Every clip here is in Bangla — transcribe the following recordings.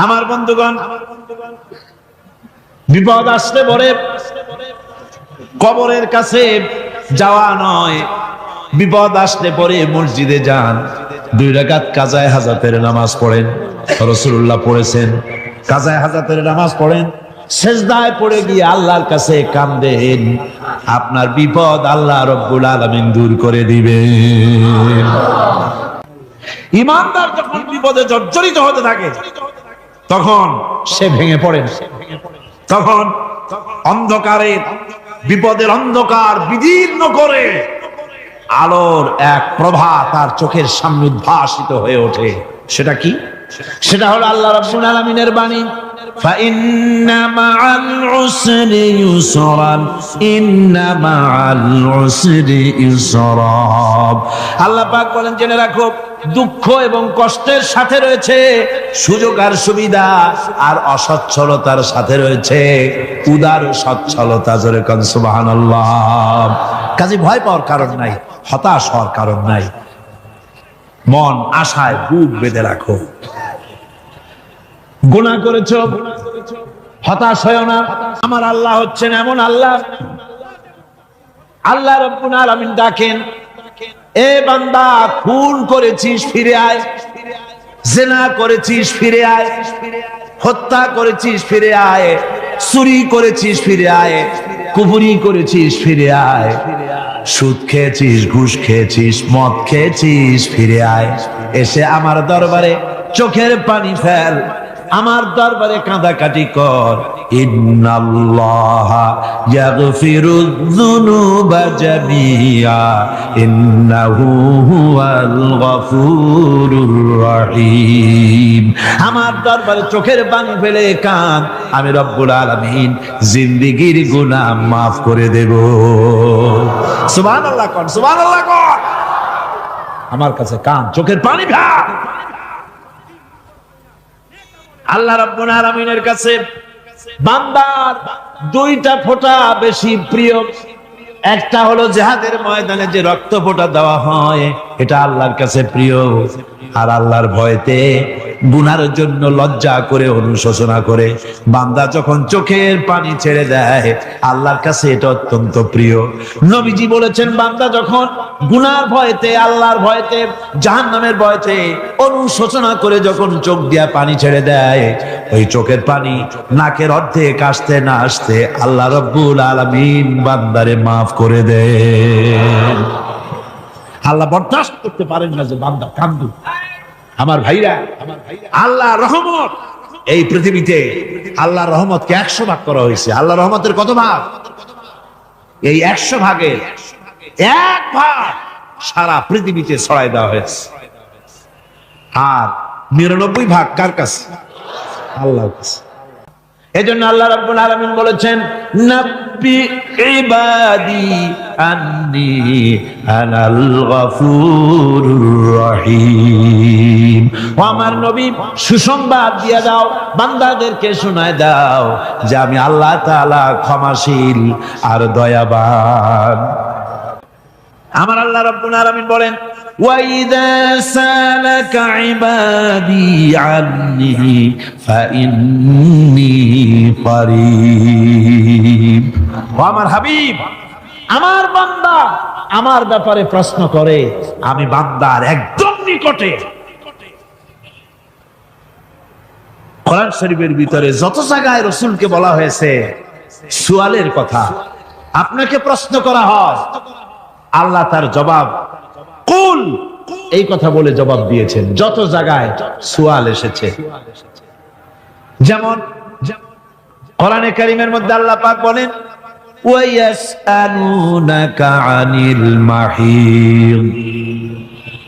আমার বন্ধুগণ, বিপদ আসলে পরে কবরের কাছে যাওয়া নয়, বিপদ আসলে পরে মসজিদে যান, 2 রাকাত কাজায়ে হাজাতের নামাজ পড়েন। রাসূলুল্লাহ পড়েছেন, কাজায়ে হাজাতের নামাজ পড়েন, সেজদায় পড়ে গিয়ে আল্লাহর কাছে কাঁদেন, আপনার বিপদ আল্লাহ রাব্বুল আলামিন দূর করে দিবেন। ঈমানদার যখন বিপদে জর্জরিত হতে থাকে তখন সে ভেঙে পড়েন, তখন অন্ধকারে, বিপদের অন্ধকার বিদীর্ণ করে আলোর এক প্রভা তার চোখের সামনে উদ্ভাসিত হয়ে ওঠে। সেটা কি? সেটা হলো আল্লাহ রাব্বুল আলামিনের বাণী, ফাইন্না মাআল উসরি ইউসরান, ইন্না মাআল উসরি ইউসরা। আল্লাহ পাক বলেন, জেনে রাখো, দুঃখ এবং কষ্টের সাথে রয়েছে সুযোগ আর সুবিধা, আর অসচ্ছলতার সাথে রয়েছে উদার সচ্ছলতা। জোরে কোন সুবহানাল্লাহ। কাজে ভয় পাওয়ার কারণ নাই, হতাশ হওয়ার কারণ নাই, মন আশায় বুক বেঁধে রাখো। গুনাহ করেছো, হতাশ হয়ো না। আমার আল্লাহ হচ্ছেন এমন আল্লাহ, আল্লাহ রাব্বুল আলামিন ডাকেন, এ বান্দা, খুন করেছিস ফিরে আয়, জিনা করেছিস ফিরে আয়, হত্যা করেছিস ফিরে আয়, চুরি করেছিস ফিরে আয়, কুফরি করেছিস ফিরে আয়, সুদ খেয়েছিস, ঘুষ খেয়েছিস, মদ খেয়েছিস ফিরে আয়, এসে আমার দরবারে চোখের পানি ফেল, আমার দরবারে কাঁদাকাটি কর। ইন্নাল্লাহা ইয়াগফিরুয যুনুবা জামিআ ইন্নাহু হুয়াল গফুরুর রহিম। আমার দরবারে চোখের পানি ফেলে কাঁদ, আমি রব্বুল আলামিন জিন্দেগীর গুনাহ মাফ করে দেব। সুবহানাল্লাহ কোন, সুবহানাল্লাহ কোন। আমার কাছে কাঁদ, চোখের পানি ফেল। আল্লাহ রাব্বুল আলামিনের কাছে বান্দার 2টা ফোঁটা বেশি প্রিয়। একটা হলো জিহাদের ময়দানে যে রক্ত ফোঁটা দেওয়া হয়, এটা আল্লাহর কাছে প্রিয়। আর আল্লাহর ভয়তে গুনার জন্য লজ্জা করে, অনুশোচনা করে বান্দা যখন চোখের পানি ছেড়ে দেয়, আল্লাহর কাছে এটা অত্যন্ত প্রিয়। নবীজি বলেছেন, বান্দা যখন গুনার ভয়তে, আল্লাহর ভয়তে, জাহান্নামের ভয়তে অনুশোচনা করে যখন চোখ দিয়া পানি ছেড়ে দেয়, ওই চোখের পানি নাকের অর্ধেক আসতে না আসতে আল্লাহ রাব্বুল আলামিন বান্দারে মাফ করে দেন। আল্লাহ বরদাস্ত করতে পারেন না যে বান্দা কান্দু। আমার ভাইরা, আল্লাহ রহমত, এই পৃথিবীতে আল্লাহর রহমতকে 100 ভাগ করা হয়েছে। আল্লাহ রহমতের কত ভাগ? এই 100 ভাগের 1 ভাগ সারা পৃথিবীতে ছড়াই দেওয়া হয়েছে। আর 99 ভাগ কার কাছে? আল্লাহর কাছে। এজন্য আল্লাহ রাব্বুল আলামিন বলেছেন, নাব্বি ইবাদি আন্নি আনাল গফুরুর রহিম। ও আমার নবী, সুসংবাদ দিয়ে দাও, বান্দাদেরকে শোনায় দাও যে আমি আল্লাহ তাআলা ক্ষমাশীল আর দয়াবান। আমার আল্লাহ রাব্বুল আলামিন বলেন, وَإِذَا سَأَلَكَ عِبَادِي عَنِّي فَإِنِّي قَرِيبٌ। ও আমার হাবিব, আমার বান্দা আমার ব্যাপারে প্রশ্ন করে, আমি বান্দার একদম নিকটে। কোরআন শরীফের ভিতরে যত জায়গায় রাসূলকে বলা হয়েছে সুয়ালের কথা, আপনাকে প্রশ্ন করা হয়, আল্লাহ তার জবাব কুল, এই কথা বলে জবাব দিয়েছেন। যত জায়গায় সুয়াল এসেছে, যেমন কোরআনে কারীমের মধ্যে আল্লাহ পাক বলেন, ওয়ায়াসআলুনাকা আনিল মাহিদ,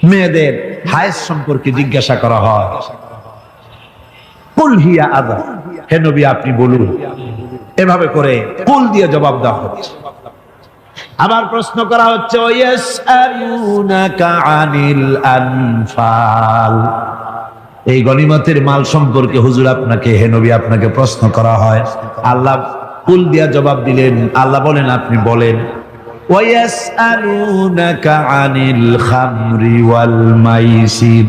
মেয়েদের হায়েজ সম্পর্কে জিজ্ঞাসা করা হয়, কুল হিয়া আযা, হে নবী আপনি বলুন। এভাবে করে কুল দিয়ে জবাব দেওয়া হচ্ছে। আবার প্রশ্ন করা হচ্ছে, ওয়ায়াসআলুনাকা আনিল আনফাল, এই গনিমতের মাল সম্পর্কে হুজুর আপনাকে, হে নবী আপনাকে প্রশ্ন করা হয়। আল্লাহ কুল দিয়া জবাব দিলেন। আল্লাহ বলেন আপনি বলেন, ওয়ায়াসআলুনাকা আনিল খামরি ওয়াল মাইসির,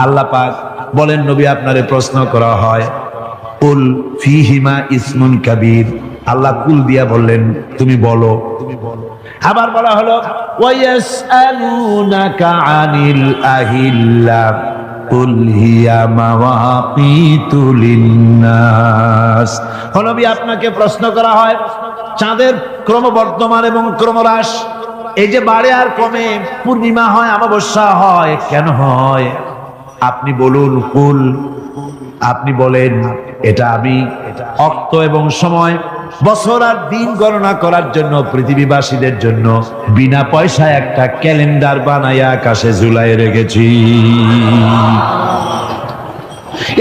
আল্লাহ পাক বলেন নবী আপনারে প্রশ্ন করা হয় কুল ফীহিমা ইসমুন কাবীর, আল্লাহ কুল দিয়া বললেন তুমি বলো। আবার বলা হলো ওয়ায়াসআলুনাকা আনিল আহিল্লা কুল হিয়া মাওয়াকিতু লিন্নাস। নবী আপনাকে প্রশ্ন করা হয় চাঁদের ক্রমবর্ধমান এবং ক্রমহ্রাস, এই যে বাড়ে আর কমে, পূর্ণিমা হয় অমাবস্যা হয়, কেন হয়? আপনি বলুন কুল, আপনি বলেন এটা আমি অক্ত এবং সময়, বছর আর দিন গণনা করার জন্য পৃথিবীবাসীদের জন্য বিনা পয়সায় একটা ক্যালেন্ডার বানাইয়া আকাশে ঝুলাই রেখেছি।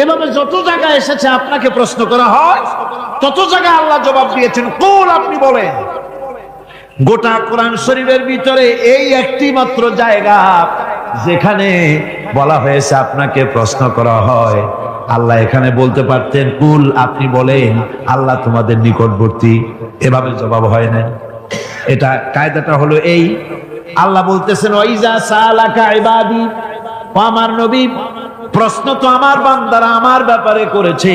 এভাবে যত জায়গায় এসেছে আপনাকে প্রশ্ন করা হয়, তত জায়গায় আল্লাহ জবাব দিয়েছেন কুল, আপনি বলেন। গোটা কোরআন শরীফের ভিতরে এই একটি মাত্র জায়গা যেখানে বলা হয়েছে আপনাকে প্রশ্ন করা হয়, আল্লাহ এখানে বলতে পারতেন কুল, আপনি বলেন, আল্লাহ তোমাদের নিকটবর্তী, এভাবে জবাব হয় না। এটা কায়দাটা হলো এই, আল্লাহ বলতেছেন ওয়াইজা সালাকা ইবাদি, ও আমার নবী, প্রশ্ন তো আমার বান্দারা আমার ব্যাপারে করেছে,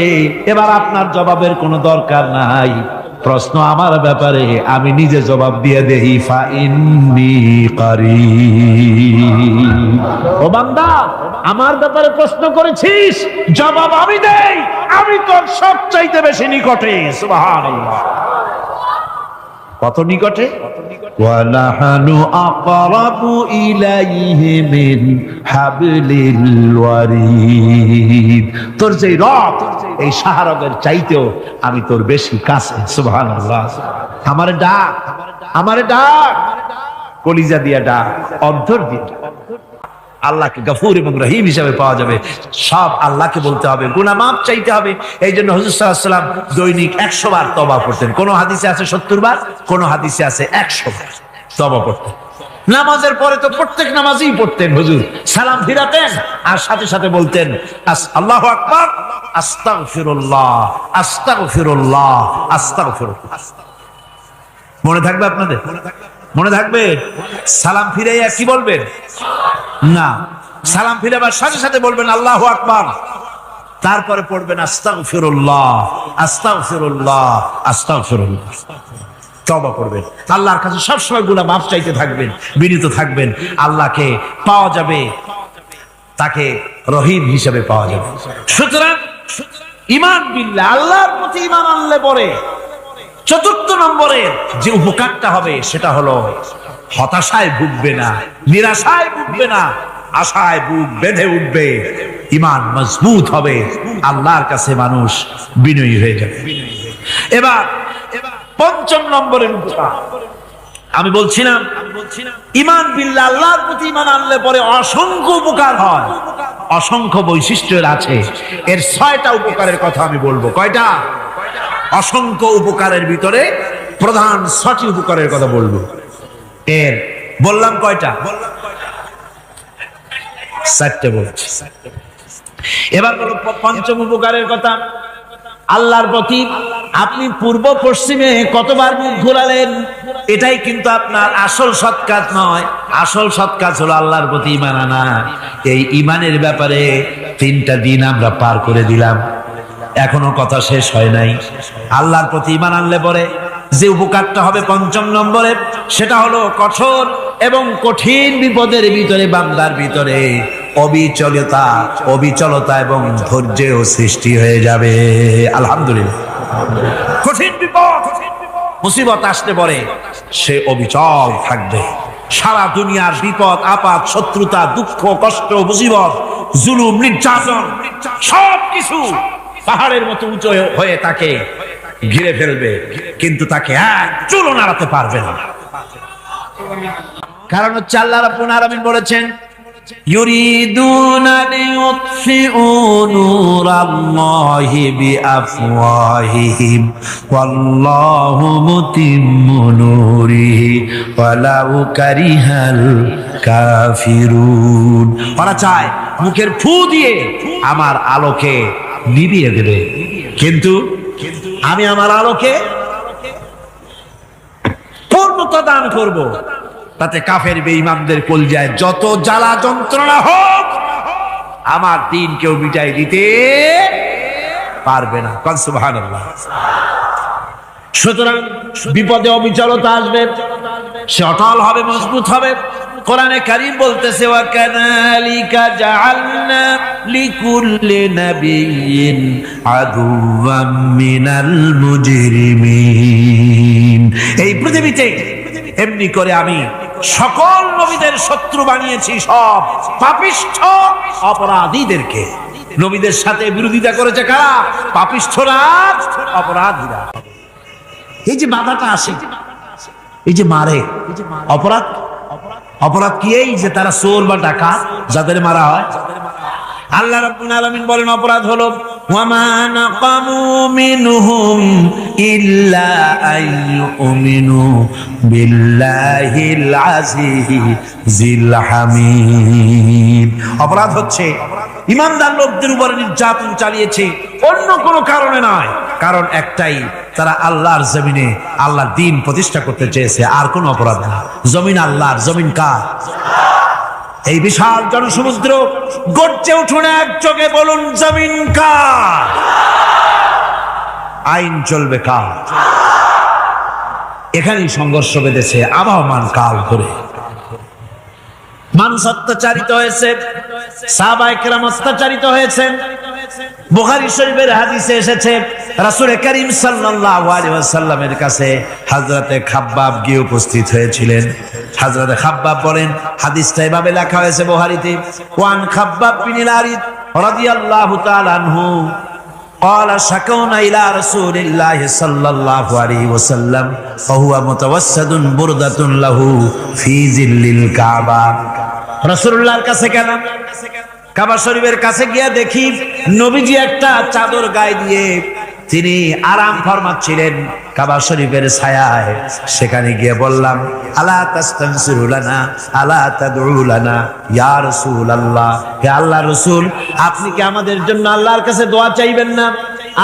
এবার আপনার জবাবের কোনো দরকার নাই। প্রশ্ন আমার ব্যাপারে, আমি নিজে জবাব দিয়ে দেই ফা ইন্নী কারীব। ও বান্দা, আমার ব্যাপারে প্রশ্ন করেছিস, জবাব আমি দেই, আমি তোর সবচাইতে বেশি নিকটে। সুবহানাল্লাহ, কত নিকটে? ওয়ানাহানু আকরাবু ইলাইহি মিন হাবলিল ওয়ারিদ। তোর যে রব, এই শাহরগের চাইতেও আমি তোর বেশি কাছে। সুবহানাল্লাহ। আমারে ডাক, আমারে ডাক, কলিজা দিয়া ডাক, অন্তর দিয়ে ডাক। আল্লাহকে গফুর এবং রহিম হিসাবে পাওয়া যাবে, সব আল্লাহকে বলতে হবে, গুনাহ মাফ চাইতে হবে। এই জন্য হুজুর সাল্লাল্লাহু আলাইহি ওয়াসাল্লাম দৈনিক 100 বার তওবা করতেন। কোন হাদিসে আছে 70 বার, কোন হাদিসে আছে 100 বার তওবা করতেন। নামাজের পরে তো প্রত্যেক নামাজেই পড়তেন হুজুর, সালাম ফিরাতেন আর সাথে সাথে বলতেন আল্লাহু আকবার, আস্তাগফিরুল্লাহ, আস্তাগফিরুল্লাহ, আস্তাগফিরুল্লাহ। মনে থাকবে আপনাদের? মনে থাকবে? সালাম ফিরাইয়া কি বলবেন? না, সালাম ফিরাবার সাথে সাথে বলবেন আল্লাহু আকবার, তারপরে পড়বেন আস্তাগফিরুল্লাহ, আস্তাগফিরুল্লাহ, আস্তাগফিরুল্লাহ। তওবা করবেন, আল্লাহর কাছে সবসময় গুনাহ মাফ চাইতে থাকবেন, বিনীত থাকবেন। আল্লাহকে পাওয়া যাবে, তাকে রহিম হিসেবে পাওয়া যাবে। সুতরাং ঈমান বিল্লাহ, আল্লাহর প্রতি ঈমান আনলে পরে চতুর্থ নম্বরে যে উপকারটা হবে সেটা হলো হতাশায় ভুগবে না, নিরাশায় ভুগবে না, আশায় বুক বেঁধে উঠবে, ঈমান মজবুত হবে, আল্লাহর কাছে মানুষ বিনয়ী হয়ে যাবে। এবার পঞ্চম নম্বরের উপকার আমি বলছিলাম, ঈমান বিল্লাহ, আল্লাহর প্রতি ঈমান আনলে পরে অসংখ্য উপকার হয়, অসংখ্য বৈশিষ্ট্যের আছে। এর 6টা উপকারের কথা আমি বলবো। কয়টা? অসংখ্য উপকারের ভিতরে প্রধান 6টি উপকারের কথা বলবো। এর বললাম কয়টা? 4টে বলছি। এবার বলো পঞ্চম উপকারের কথা। আল্লাহর প্রতি আপনি পূর্ব পশ্চিমে কতবার মুখ ঘোরালেন, এটাই কিন্তু আপনার আসল সৎ কাজ নয়। আসল সৎ কাজ হলো আল্লাহর প্রতি ঈমান আনা। এই ঈমানের ব্যাপারে 3টা দিন আমরা পার করে দিলাম, এখনো কথা শেষ হয় নাই। আল্লাহর প্রতি ঈমান আনলে পরে যে উপকারটা হবে পঞ্চম নম্বরে, সেটা হলো কঠোর এবং কঠিন বিপদের ভিতরে বান্দার ভিতরে অবিচলতা এবং ধৈর্যের সৃষ্টি হয়ে যাবে। আলহামদুলিল্লাহ। কঠিন বিপদ মুসিবত আসতে পরে সে অবিচল থাকবে। সারা দুনিয়ার বিপদ আপদ, শত্রুতা, দুঃখ, কষ্ট, মুসিবত, জুলুম, নির্যাতন সবকিছু পাহাড়ের মতো উঁচু হয়ে তাকে ঘিরে ফেলবে, কিন্তু তাকে এক চুলও নাড়াতে পারবে না। কারণ হচ্ছে আল্লাহ রাব্বুল আলামিন বলেছেন ইউরিদুনা লিইউতফিউ নূরাল্লাহি বিআফওয়াহিহিম ওয়াল্লাহু মুতিম্মু নূরিহি ওয়ালাউ কারিহাল কাফিরুন। ওরা চায় মুখের ফু দিয়ে আমার আলোকে নিভিয়ে দেবে, কিন্তু আমি আমার আলোকে পূর্ণতা দান করব। তাতে কাফের বেঈমানদের কলজায় যত জ্বালা যন্ত্রণা হোক আমার দিন কেউ মিটাই দিতে পারবে না। কোন সুবহানাল্লাহ। সুতরাং বিপদে অবিচলতা আসবে, সে অটল হবে, মজবুত হবে। কোরআনে কারীম বলতেছে ওয়া কাযালিকা জাআলনা লিকুল্লি নাবিয়্যিন আদুওয়াম মিনাল মুজরিমিন। এই পৃথিবীতে এমনি করে আমি সকল নবীদের শত্রু বানিয়েছি, সব পাপিষ্ঠ অপরাধীদেরকে। নবীদের সাথে বিরোধিতা করেছে কারা? পাপিষ্ঠরা, অপরাধীরা। এই যে বাধাটা আসে, এই যে মারে, অপরাধ অপরাধ কি? এই যে তারা চোর বা ডাকাত যাদের মারা হয়। আল্লাহ রাব্বুল আলামিন বলেন অপরাধ হলো ওয়ামা নাকামু মিনহুম ইল্লা আইয়ুমিনু বিল্লাহিল আজিজিল হামিদ। অপরাধ হচ্ছে ঈমানদার লোকদের উপরে নির্যাতন চালিয়েছে, অন্য কোনো কারণে নয়। কারণ একটাই, তারা আল্লাহর জমিনে আল্লাহর দ্বীন প্রতিষ্ঠা করতে চেয়েছে, আর কোনো অপরাধ না। জমিন আল্লাহর, জমিন কার? এই বিশাল জনসমুদ্র গর্জে উঠুন এক চোখে, বলুন জমিন কার? আইন চলবে কার? এখানেই সংঘর্ষ বেঁধেছে আবহমান কাল ধরে। মানুষ অত্যাচারিত হয়েছে, সাহাবায়ে কেরাম অত্যাচারিত হয়েছেন। বুখারী শরীফের হাদিসে এসেছে রাসূল করিম সাল্লাল্লাহু আলাইহি ওয়াসাল্লামের কাছে হযরতে খাব্বাব গিয়ে উপস্থিত হয়েছিলেন। হযরতে খাব্বাব বলেন, হাদিসটা এভাবে লেখা হয়েছে বুখারীতে, ওয়ান খাব্বাব বিন আরিদ রাদিয়াল্লাহু তাআলা আনহু قال شكونا إلى رسول الله صلى الله عليه وسلم وهو متوسد بردة له في ظل الكعبة। রাসূলুল্লাহর কাছে গেলাম, কাবা শরীফের কাছে গিয়ে দেখি নবীজি একটা চাদর গায়ে দিয়ে তিনি আরাম ফরমাচ্ছিলেন কাবা শরীফের ছায়ায়। সেখানে গিয়ে বললাম, আলা তাস্তানসিরু লানা আলা তাদউ লানা ইয়া রাসূলুল্লাহ, হে আল্লাহর রাসূল, আপনি কি আমাদের জন্য আল্লাহর কাছে দোয়া চাইবেন না?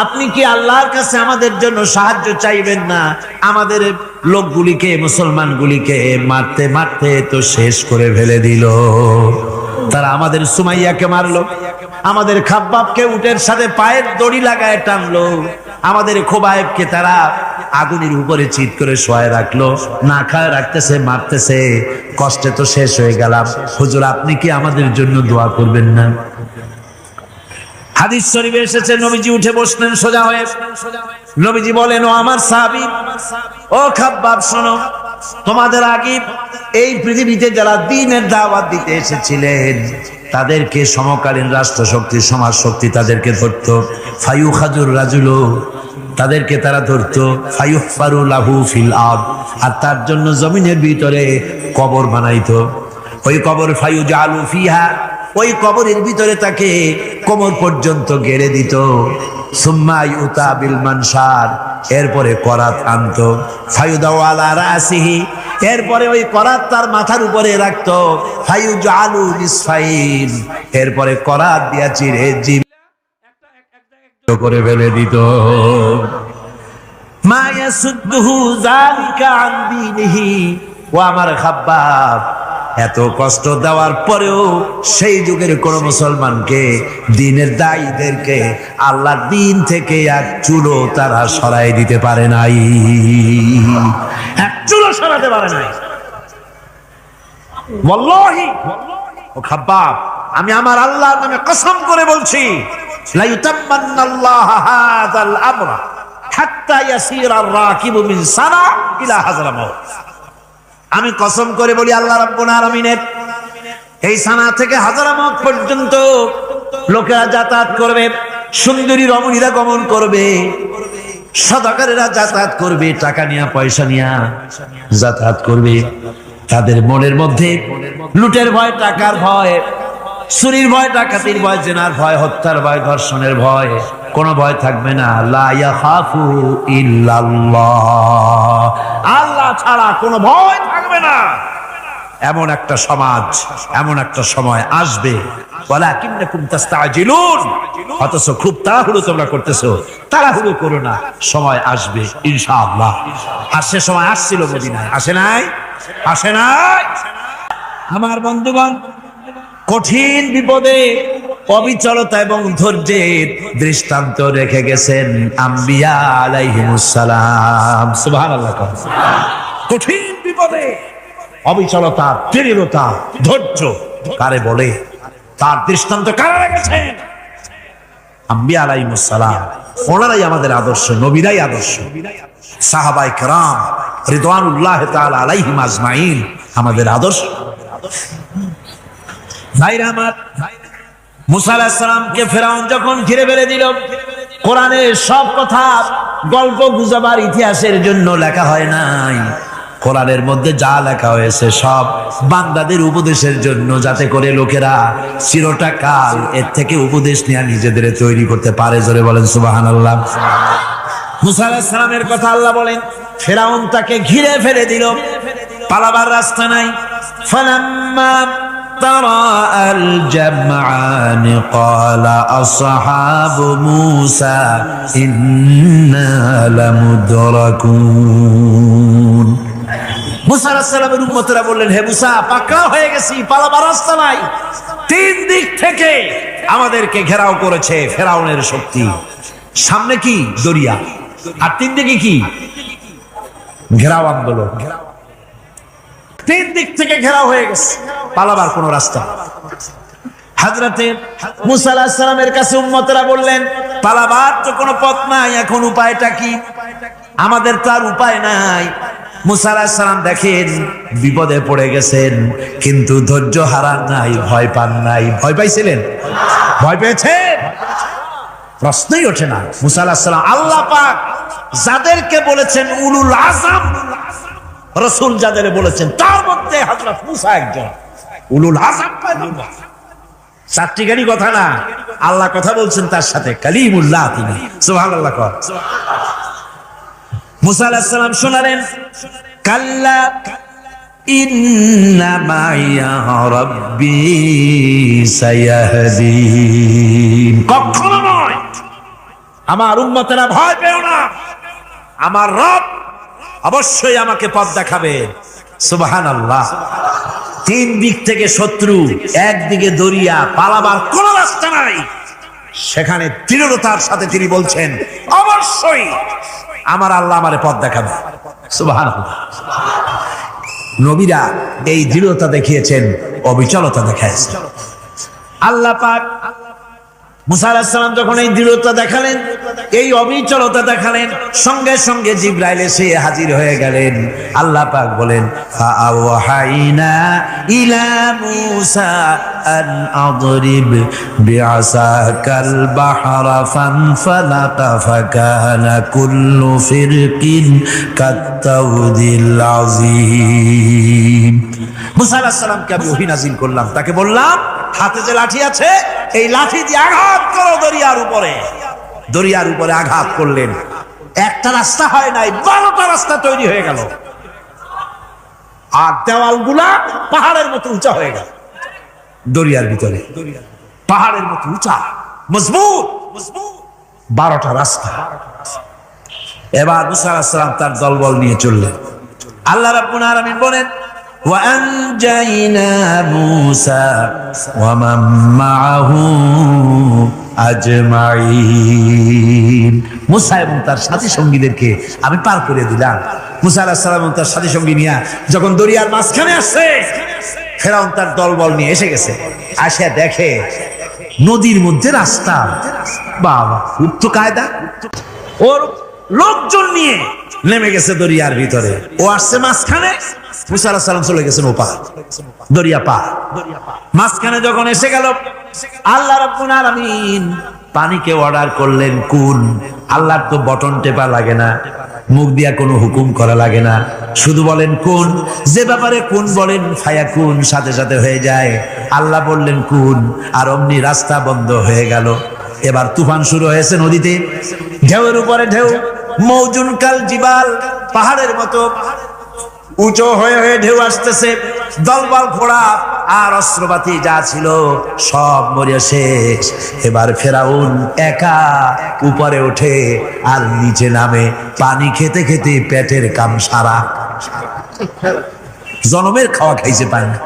আপনি কি আল্লাহর কাছে আমাদের জন্য সাহায্য চাইবেন না? আমাদের লোকগুলিকে, মুসলমানগুলিকে মারতে মারতে তো শেষ করে ফেলে দিল। তারা আমাদের সুমাইয়াকে মারলো, আমাদের খাব্বাবকে উটের সাথে পায়ের দড়ি লাগায় টানলো, আমাদের খোবায়েবকে তারা আগুনের উপরে চিৎ করে শোয়ায় রাখলো, না খায় রাখতেছে, মারতেছে। কষ্টে তো শেষ হয়ে গেলাম, হুজুর আপনি কি আমাদের জন্য দোয়া করবেন না? হাদিস শরীফে এসেছে নবীজি উঠে বসলেন সোজা হয়ে। নবীজি বলেন, ও আমার সাহাবী, ও খাব্বাব শোনো, তোমাদের আগে এই পৃথিবীতে যারা দ্বীনের দাওয়াত দিতে এসেছিলেন তাদেরকে সমকালীন রাষ্ট্র শক্তি, সমাজ শক্তি তাদেরকে ধরতো। ফায়ুখাজুর রাজুলু, তাদেরকে তারা ধরতো। ফায়ুহফারু লাহু ফিল আরদ, আর তার জন্য জমিনের ভিতরে কবর বানাইতো। ওই কবর ফায়ুজালু ফিহা, ওই কবরের ভিতরে তাকে কোমর পর্যন্ত গেড়ে দিত। সুম্মা ইউতা বিল মানশার, এরপরে করাত আনতো। ফায়ুদাউ আলা রাসিহি, এরপরে ওই করাত তার মাথার উপরে রাখতো। ফায়ুজালু নিসফাইন, এরপরে করাত দিয়া চিরে জীব করে ফেলে দিত। মা ইয়াসুদ্দুহু যালিকা আন দীনিহি। ও আমার খাব্বাব, এত কষ্ট দেওয়ার পরেও সেই যুগের কোন মুসলমানকে, দ্বীনের দায়ীদেরকে আল্লাহর দ্বীন থেকে এক চুলো তারা সরাই দিতে পারে নাই, এক চুলো সরাতে পারে নাই। ওয়াল্লাহি, ও খাব্বাব, আমি আমার আল্লাহর নামে কসম করে বলছি, লা ইউতাম্মান্নাল্লাহু হাযাল আমরা হাত্তা ইয়াসিরা আর-রাকিবু মিন সানা ইলা হাযরামাউত। আমি কসম করে বলি, আল্লাহ রাব্বুল আলামিনের এই সানা থেকে হাজারামত পর্যন্ত লোকেরা যাতায়াত করবে, সুন্দরী রমণীরা গমন করবে, সদাগরেরা যাতায়াত করবে, টাকা নিয়া পয়সা নিয়া যাতায়াত করবে। তাদের মনের মধ্যে লুটের ভয়, টাকার ভয়, চুরির ভয়, ডাকাতির ভয়, জেনার ভয়, হত্যার ভয়, ধর্ষণের ভয়, কোনো ভয় থাকবে না। লা ইয়াখাফু ইল্লাল্লাহ, আল্লাহ ছাড়া কোনো ভয় থাকবে না। এমন একটা সমাজ, এমন একটা সময় আসবে, ওয়ালাকিন্নাকুম তাস্তাজিলুন, অথচ খুব তাড়াহুড়ো তোমরা করতেছো। তাড়াহুড়ো করো না, সময় আসবে ইনশাআল্লাহ। আর সে সময় আসছিল মদিনায়, আসে নাই? আসে নাই? আমার বন্ধুগণ, কঠিন বিপদে অবিচলতা এবং ধৈর্যের দৃষ্টান্ত রেখে গেছেন আম্বিয়া আলাইহিমুস সালাম। সুবহানাল্লাহ। কঠিন বিপদে অবিচলতা, দৃঢ়তা, ধৈর্য কারে বলে, তার দৃষ্টান্ত কারা রেখেছেন? আম্বিয়া আলাইহিমুস সালাম। ওনারাই আমাদের আদর্শ, নবীরাই আদর্শ। সাহাবায়ে কেরাম রিদওয়ানুল্লাহ তাআলা আলাইহিম আজমাইন আমাদের আদর্শ। ভাইরা আমার, মুসা আলাইহিস সালামকে ফেরাউন যখন ঘিরে ফেলে দিল, কোরআনের সব কথা গল্প গুজবার ইতিহাসের জন্য লেখা হয় নাই। কোরআনের মধ্যে যা লেখা হয়েছে সব বান্দাদের উপদেশের জন্য, যাতে করে লোকেরা চিরটা কাল এর থেকে উপদেশ নিয়ে নিজেদের তৈরি করতে পারে। জোরে বলেন সুবহানাল্লাহ। মুসা আলাইহিস সালামের কথা আল্লাহ বলেন, ফেরাউন তাকে ঘিরে ফেলে দিল, পালাবার রাস্তা নাই। ফালাম্মা تراءى الجمعان قال أصحاب موسى إنا لمدركون। মুসা আলাইহিস সালামের উম্মতরা বললেন, হে মুসা, পাকড়াও হয়ে গেছি, পালাবার রাস্তা নাই। তিন দিক থেকে আমাদেরকে ঘেরাও করেছে ফেরাউনের শক্তি। সামনে কি? দরিয়া, আর তিন দিকে কি? ঘেরাও আন্দোলন। তিন দিক থেকে ঘেরাও হয়ে গেছে, পালাবার কোন রাস্তা। হযরতে মুসা আলাইহিস সালামের কাছে উম্মতরা বললেন, পালাবার তো কোনো পথ নাই, এখন উপায়টা কি? আমাদের তো আর উপায় নাই। মুসা আলাইহিস সালাম দেখেন বিপদে পড়ে গেছেন, কিন্তু ধৈর্য হারান নাই, ভয় পান নাই। ভয় পাইছিলেন? ভয় পেয়েছেন? প্রশ্নই ওঠে না। মুসা আলাইহিস সালাম, আল্লাহ পাক যাদেরকে বলেছেন উলুল আযম রাসূল, যাদের বলেছেন তার মধ্যে হযরত মুসা একজন উলুল আযম পয়গম্বর। চারটি গাড়ি কথা না, আল্লাহ কথা বলছেন তার সাথে, কালিমুল্লাহ তিনি। সুবহানাল্লাহ। মুসা আলাইহিস সালাম শোনালেন, কাল্লা ইন্না মাইয়া রাব্বি সায়াহদিন। কখনো নয়, আমার উম্মতেরা ভয় পেও না, আমার রব অবশ্যই আমাকে পথ দেখাবে। সুবহানাল্লাহ। তিন দিক থেকে শত্রু, একদিকে দরিয়া, পালাবার কোন রাস্তা নাই। সেখানে দৃঢ়তার সাথে তিনি বলছেন, অবশ্যই আমার আল্লাহ আমারে পথ দেখাবে। সুবহানাল্লাহ। নবীরা এই দৃঢ়তা দেখিয়েছেন, অবিচলতা দেখাইছেন। আল্লাহ পাক মুসা আলাইহিস সালাম যখন এই দৃঢ়তা দেখালেন, এই অবিচলতা দেখালেন, সঙ্গে সঙ্গে জিবরাইল এসে হাজির হয়ে গেলেন। আল্লাহ পাক বলেন, ফাআওহাইনা ইলা মুসা আন আদরিব বিআসাকাল বাহরা ফানফালাকা ফাকানা কুল্লু ফিরকিন কাত্তাউদিল আযীম। মুসা আলাইহিস সালামকে আমি ওহী নাযিল করলাম, তাকে বললাম হাতে যে লাঠি আছে, এই লাঠি দিয়ে আঘাত করো দরিয়ার উপরে। দরিয়ার উপরে আঘাত করলেন, একটা রাস্তা হয় নাই, 12টা রাস্তা তৈরি হয়ে গেল। আর দেওয়ালগুলা পাহাড়ের মতো উঁচা হয়ে গেল। দরিয়ার ভিতরে পাহাড়ের মতো উঁচা, মজবুত 12টা রাস্তা। এবার মুসা আলাইহিস সালাম তার দলবল নিয়ে চললেন। আল্লাহ রাব্বুল আলামিন বলেন, وأنجينا موسى ومن معه أجمعين। মুসা এবং তার সাথী সঙ্গীদেরকে আমি পার করে দিলাম। মুসা আলাইহিস সালাম এবং তার সাথী সঙ্গী নিয়ে যখন দরিয়ার মাঝখানে আসছে, ফেরাউন তার দলবল নিয়ে এসে গেছে। আসে দেখে নদীর মধ্যে রাস্তা। বাবা, খুব তো কায়দা। ওর লোকজন নিয়ে নেমে গেছে দরিয়ার ভিতরে, ও আসছে মাঝখানে। মুসা আলাইহিস সালাম চলে গেছেন ওপার, দরিয়া পার। মাঝখানে যখন এসে গেল, আল্লাহ রাব্বুল আলামিন পানিকে অর্ডার করলেন কুন। আল্লাহর তো বটন টেপা লাগে না, মুখ দিয়া কোনো হুকুম করা লাগে না, শুধু বলেন কুন। যে ব্যাপারে কুন বলেন ফায়াকুন, সাথে সাথে হয়ে যায়। আল্লাহ বললেন কুন, আর অমনি রাস্তা বন্ধ হয়ে গেল। এবার তুফান শুরু হয়েছে নদীতে, ঢেউয়ের উপরে ঢেউ, মৌজুন কাল জিবাল, পাহাড়ের মতো উঁচু হয়ে হয়ে ঢেউ আসতেছে। দলবল ঘোড়া আর অস্ত্রপাতি যা ছিল সব মরিয়া শেষ। এবার ফেরাউন একা উপরে ওঠে আর নিচে নামে, পানি খেতে খেতে পেটের কাম সারা। জনমের খাওয়া খাইছে পায় না,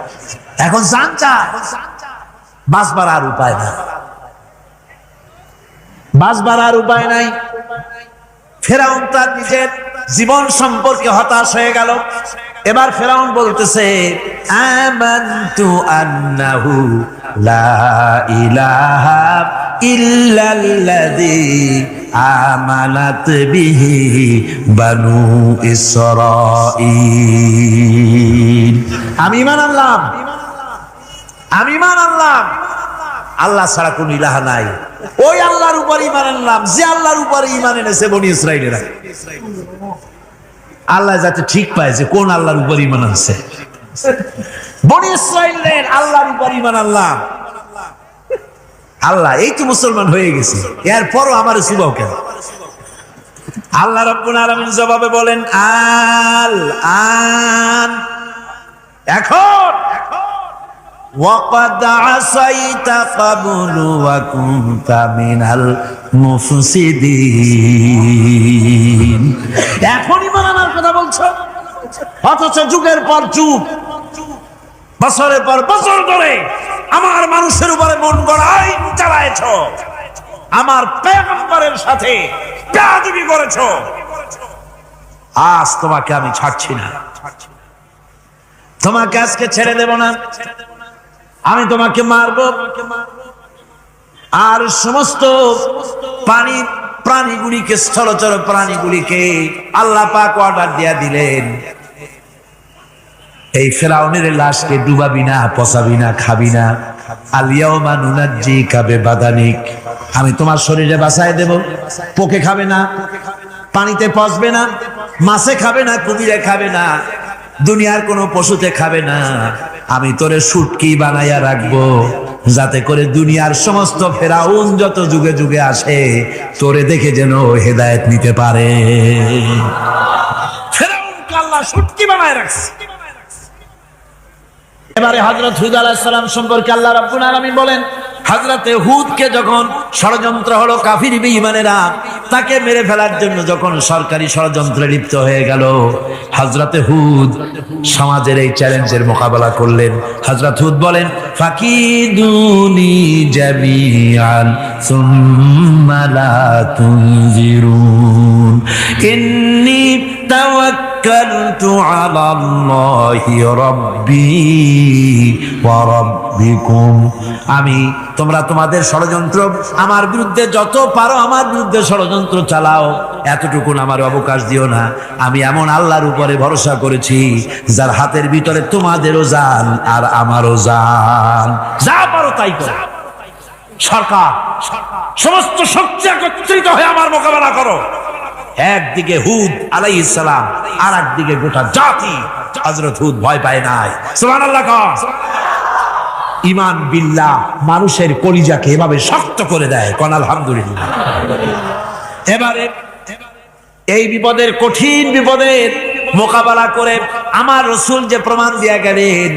এখন জান চা, বাঁচবার আর উপায় না। বাঁচবার আর উপায় নাই। ফেরাউন তার নিজের জীবন সম্পর্কে হতাশ হয়ে গেল। এবার ফেরাউন বলতেছে, আমানতু আন্নাহু লা ইলাহা ইল্লাল্লাযী আমানাত বিহি বানু ইসরাঈল। আমি ঈমান আনলাম, আমি ঈমান আনলাম আল্লাহ ছাড়া কোন ইলাহ নাই। ওই আল্লাহর উপর ঈমান আনলাম যে আল্লাহর উপর ঈমান এনেছে বনি ইসরাঈলেরা। আল্লাহ যাতে ঠিক পায় যে কোন আল্লাহর উপর ঈমান আনছে। বনি ইসরাঈলের আল্লাহর উপর ঈমান আনলাম। আল্লাহ এই তো মুসলমান হয়ে গেছে, এরপরও আমার সুবাও কেন? আল্লাহ রাব্বুল আলামিন জবাবে বলেন, আল আন, এখন ওয়াকাদ আসাইতা ক্বাবলু ওয়া কুনতা মিনাল মুফসিদিন। এখন ঈমান আনার কথা বলছো, অথচ যুগের পর যুগ, বছরের পর বছর ধরে আমার মানুষের উপরে মন গড়া আইন চালায়েছো, আমার পয়গম্বরের সাথে বেয়াদবি করেছো। আজ তোমাকে আমি ছাড়ছি না, তোমাকে আজকে ছেড়ে দেব না, আমি তোমাকে মারব। আর সমস্ত প্রাণীগুলিকে, স্থলচর প্রাণীগুলিকে আল্লাহ পাক অর্ডার দিয়া দিলেন, এই ফেরাউনের লাশকে ডুবাবি না, পচাবি না, খাবি না। আলিয়াউমা নুনাজ্জিকা বিবাদানিক, আমি তোমার শরীরে বাঁচায় দেব। পোকে খাবে না, পানিতে পচবে না, মাছে খাবে না, কুমিরে খাবে না, দুনিয়ার কোনো পশুতে খাবে না। আমি তোরে শুটকি বানাইয়া রাখবো, যাতে করে দুনিয়ার সমস্ত ফেরাউন যত যুগে যুগে আসে তোরে দেখে যেন হেদায়েত নিতে পারে। ফেরাউনকে আল্লাহ শুটকি বানায় রাখছে। এবারে হযরত হুদ আলাইহিস সালাম সম্পর্কে আল্লাহ রাব্বুল আলামিন বলেন, হযরতে হুদকে যখন ষড়যন্ত্র হলো, কাফির বেঈমানেরা তাকে মেরে ফেলার জন্য যখন সরকারি ষড়যন্ত্রে লিপ্ত হয়ে গেল, হযরতে হুদ সমাজের এই চ্যালেঞ্জের মোকাবেলা করলেন। হযরত হুদ বলেন, ফাকিদুনি জামিআন সুম্মা লা তুনজিরুন ইন্নী তাওয়াক্কালতু আলাল্লাহি রাব্বি ওয়া রাব্বিকুম। আমি, তোমরা তোমাদের ষড়যন্ত্র আমার বিরুদ্ধে যত পারো আমার বিরুদ্ধে ষড়যন্ত্র চালাও, এতটুকুন আমার অবকাশ দিও না। আমি এমন আল্লাহর উপরে ভরসা করেছি যার হাতের ভিতরে তোমাদেরও জান আর আমারও জান। যা পারো তাই করো। সরকার, সমস্ত শক্তি একত্রিত হয়ে আমার মোকাবেলা করো। একদিকে হুদ আলাইহিস সালাম, আর একদিকে গোটা জাতি। হযরত হুদ ভয় পায় নাই। সুবহানাল্লাহ। ঈমান বিল্লাহ মানুষের কলিজাকে এভাবে শক্ত করে দেয়, কোন আলহামদুলিল্লাহ। এবারে এই বিপদের, কঠিন বিপদের মোকাবেলা করে আমার রাসূল যে প্রমাণ দিয়া গেলেন,